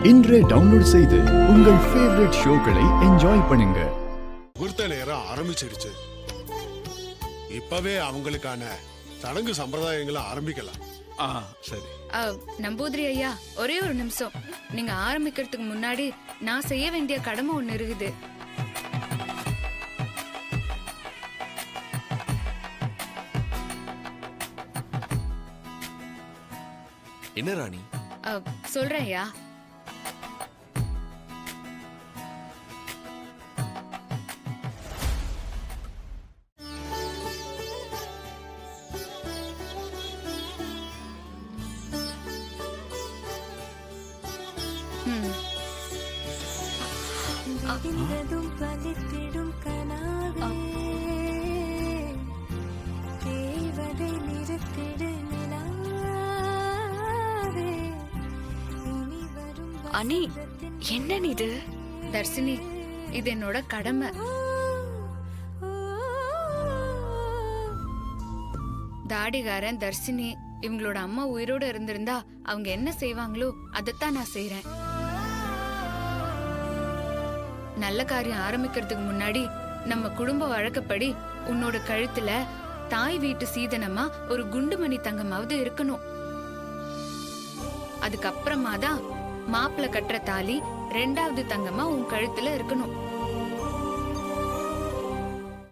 இன்றே டவுன்லோட் செய்து உங்கள் ஃபேவரட் ஷோக்களை என்ஜாய் பண்ணுங்க. முகூர்த்த நேரம் ஆரம்பிச்சிருச்சு. இப்பவே அவங்களுக்கான சடங்கு சம்பிரதாயங்களை ஆரம்பிக்கலாம். சரி. நம்பூதிரி ஐயா, ஒரே ஒரு நிமிஷம். நீங்க ஆரம்பிக்கிறதுக்கு முன்னாடி நான் செய்ய வேண்டிய கடமை ஒண்ணு இருக்குது. என்ன ராணி? சொல்றேன் ஐயா. அனி, என்ன இது? தர்ஷினி, இது என்னோட கடமை. தாடிகாரன் தர்ஷினி இவங்களோட அம்மா உயிரோட இருந்திருந்தா அவங்க என்ன செய்வாங்களோ அதைத்தான் நான் செய்யறேன். நல்ல காரியம் ஆரம்பிக்கிறதுக்கு முன்னாடி நம்ம குடும்ப வழக்கப்படி உன்னோட கழுத்துல தாய் வீட்டு சீதனமா ஒரு குண்டுமணி தங்கமாவது இருக்கணும். அதுக்கப்புறமா தான் மாப்பிள்ள கட்டுற தாலி 2வது தங்கமா உன் கழுத்துல இருக்கணும்.